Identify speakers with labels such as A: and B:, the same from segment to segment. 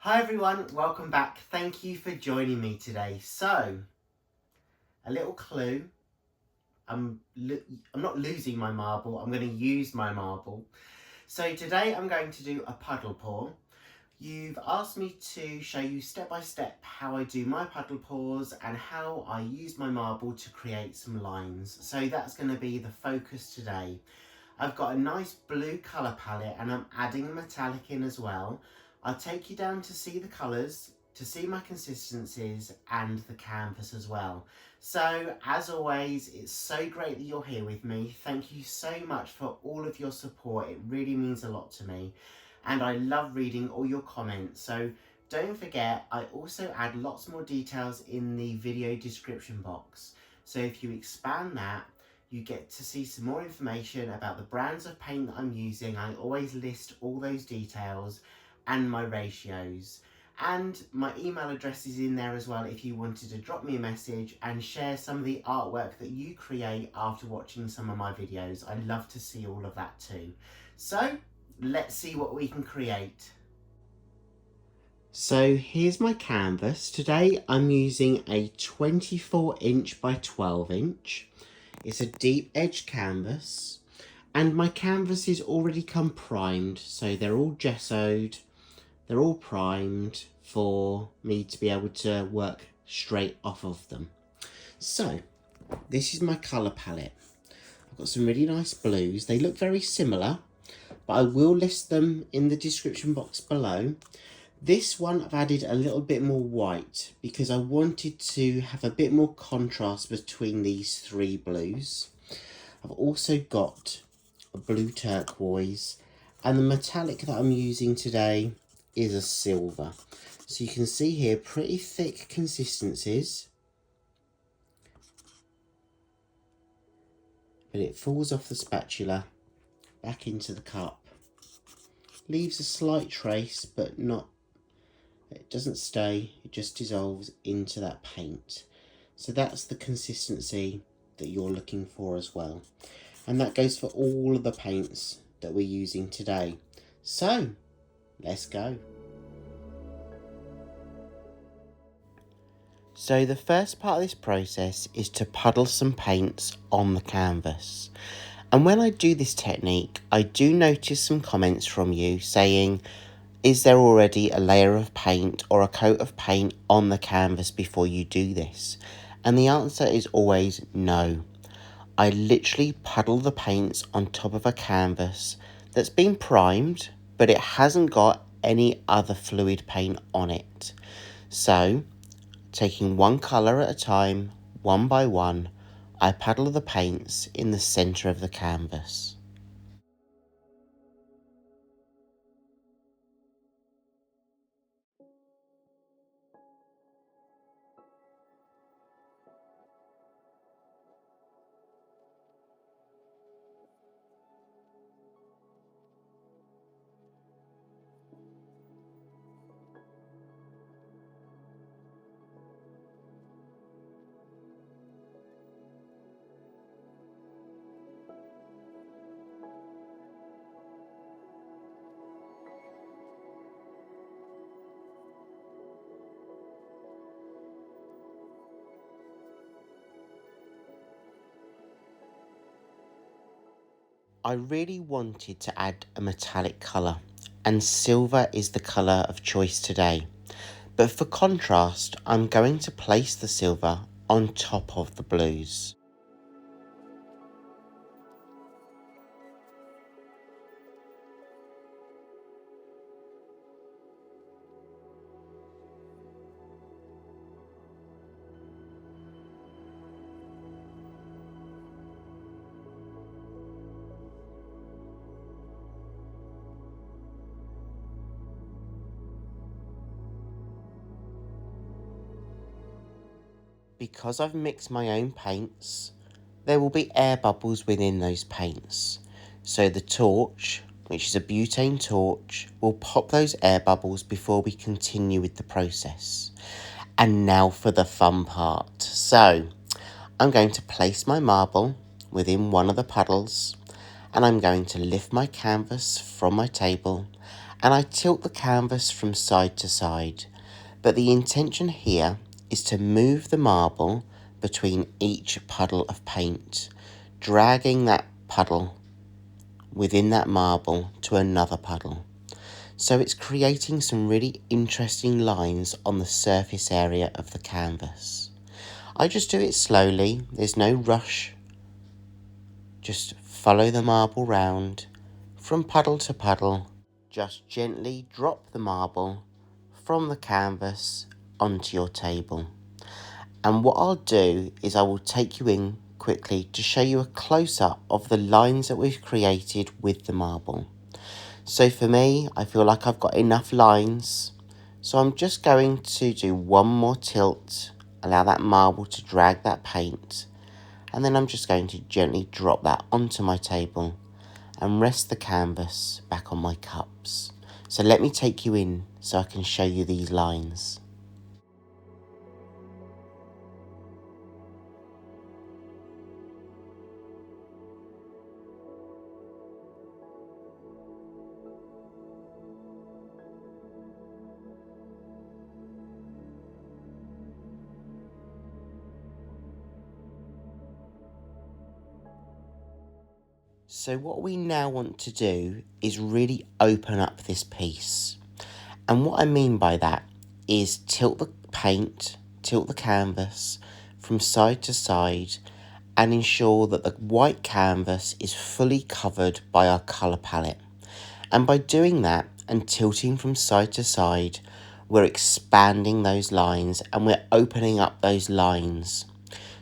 A: Hi everyone, welcome back. Thank you for joining me today. So, a little clue. I'm not losing my marble, I'm going to use my marble. So today I'm going to do a puddle pour. You've asked me to show you step by step how I do my puddle pours and how I use my marble to create some lines. So that's going to be the focus today. I've got a nice blue colour palette and I'm adding a metallic in as well. I'll take you down to see the colours, to see my consistencies and the canvas as well. So as always, it's so great that you're here with me. Thank you so much for all of your support. It really means a lot to me. And I love reading all your comments. So don't forget, I also add lots more details in the video description box. So if you expand that, you get to see some more information about the brands of paint that I'm using. I always list all those details and my ratios. And my email address is in there as well if you wanted to drop me a message and share some of the artwork that you create after watching some of my videos. I love to see all of that too. So let's see what we can create. So here's my canvas. Today I'm using a 24" by 12". It's a deep edge canvas and my canvas is already come primed, so they're all gessoed, they're all primed for me to be able to work straight off of them. So this is my colour palette. I've got some really nice blues. They look very similar, but I will list them in the description box below. This one I've added a little bit more white because I wanted to have a bit more contrast between these three blues. I've also got a blue turquoise, and the metallic that I'm using today is a silver. So you can see here pretty thick consistencies, but it falls off the spatula back into the cup. Leaves a slight trace, but not, it doesn't stay, it just dissolves into that paint. So that's the consistency that you're looking for as well. And that goes for all of the paints that we're using today. So let's go. So the first part of this process is to puddle some paints on the canvas. And when I do this technique, I do notice some comments from you saying, is there already a layer of paint or a coat of paint on the canvas before you do this? And the answer is always no. I literally puddle the paints on top of a canvas that's been primed, but it hasn't got any other fluid paint on it. So, taking one colour at a time, one by one, I puddle the paints in the centre of the canvas. I really wanted to add a metallic colour, and silver is the colour of choice today. But for contrast, I'm going to place the silver on top of the blues. Because I've mixed my own paints, there will be air bubbles within those paints. So the torch, which is a butane torch, will pop those air bubbles before we continue with the process. And now for the fun part. So I'm going to place my marble within one of the puddles, and I'm going to lift my canvas from my table and I tilt the canvas from side to side. But the intention here is to move the marble between each puddle of paint, dragging that puddle within that marble to another puddle. So it's creating some really interesting lines on the surface area of the canvas. I just do it slowly, there's no rush. Just follow the marble round from puddle to puddle. Just gently drop the marble from the canvas onto your table. And what I'll do is I will take you in quickly to show you a close-up of the lines that we've created with the marble. So for me, I feel like I've got enough lines, so I'm just going to do one more tilt, allow that marble to drag that paint, and then I'm just going to gently drop that onto my table and rest the canvas back on my cups. So let me take you in so I can show you these lines. So what we now want to do is really open up this piece. And what I mean by that is tilt the paint, tilt the canvas from side to side and ensure that the white canvas is fully covered by our colour palette. And by doing that and tilting from side to side, we're expanding those lines and we're opening up those lines.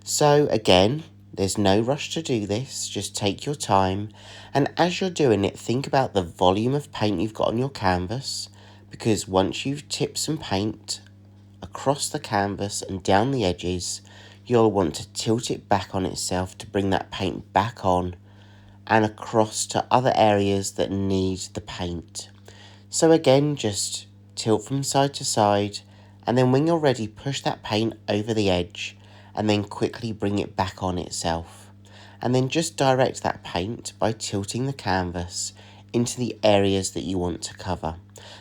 A: So again, there's no rush to do this, just take your time, and as you're doing it, think about the volume of paint you've got on your canvas, because once you've tipped some paint across the canvas and down the edges, you'll want to tilt it back on itself to bring that paint back on and across to other areas that need the paint. So again, just tilt from side to side, and then when you're ready, push that paint over the edge and then quickly bring it back on itself. And then just direct that paint by tilting the canvas into the areas that you want to cover.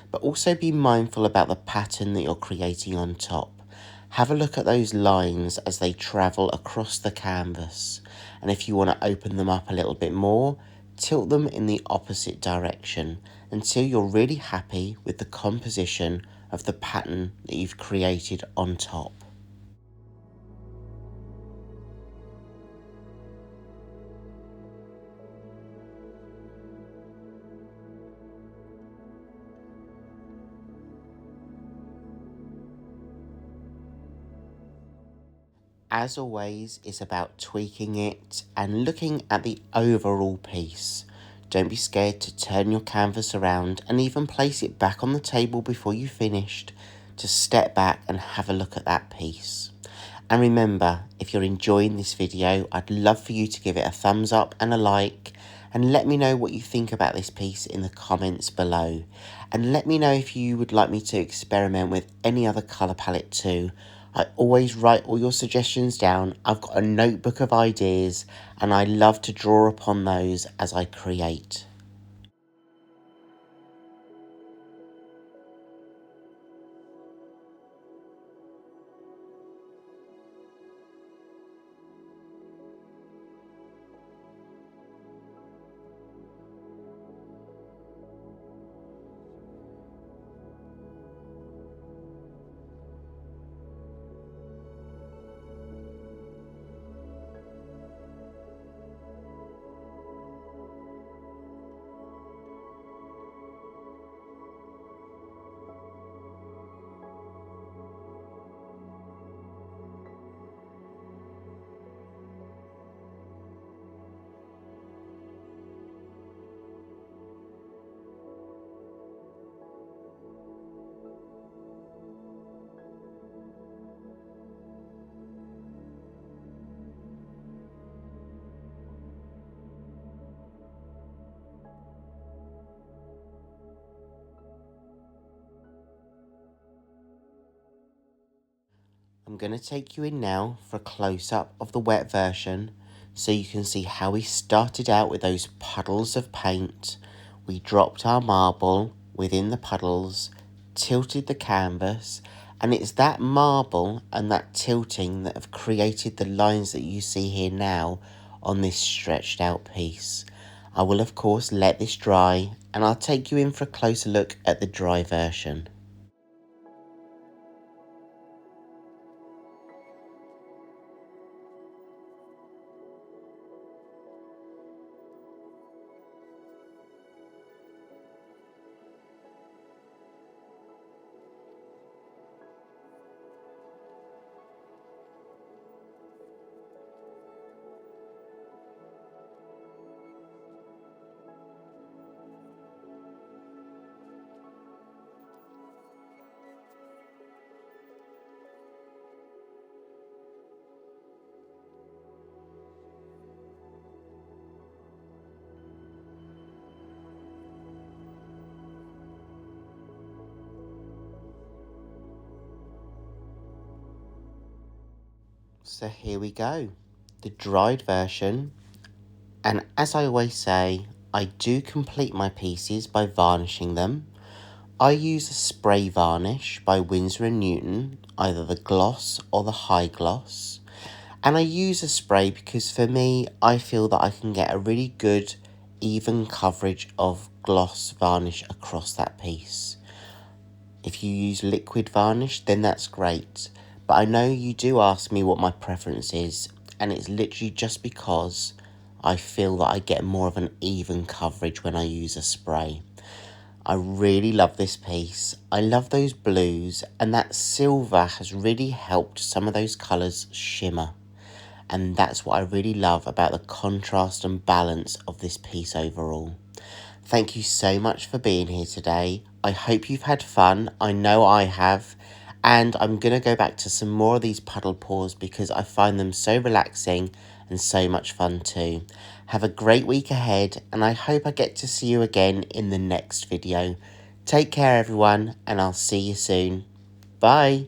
A: But also be mindful about the pattern that you're creating on top. Have a look at those lines as they travel across the canvas. And if you want to open them up a little bit more, tilt them in the opposite direction until you're really happy with the composition of the pattern that you've created on top. As always, it's about tweaking it and looking at the overall piece. Don't be scared to turn your canvas around and even place it back on the table before you finished to step back and have a look at that piece. And remember, if you're enjoying this video, I'd love for you to give it a thumbs up and a like, and let me know what you think about this piece in the comments below. And let me know if you would like me to experiment with any other colour palette too. I always write all your suggestions down. I've got a notebook of ideas and I love to draw upon those as I create. I'm going to take you in now for a close-up of the wet version so you can see how we started out with those puddles of paint. We dropped our marble, within the puddles, tilted the canvas, and it's that marble and that tilting that have created the lines that you see here now on this stretched out piece. I will of course let this dry, and I'll take you in for a closer look at the dry version. So here we go, the dried version. And as I always say, I do complete my pieces by varnishing them. I use a spray varnish by Winsor & Newton, either the gloss or the high gloss. And I use a spray because for me, I feel that I can get a really good, even coverage of gloss varnish across that piece. If you use liquid varnish, then that's great. But I know you do ask me what my preference is, and it's literally just because I feel that I get more of an even coverage when I use a spray. I really love this piece. I love those blues, and that silver has really helped some of those colours shimmer. And that's what I really love about the contrast and balance of this piece overall. Thank you so much for being here today. I hope you've had fun. I know I have. And I'm going to go back to some more of these puddle pours because I find them so relaxing and so much fun too. Have a great week ahead, and I hope I get to see you again in the next video. Take care everyone, and I'll see you soon. Bye.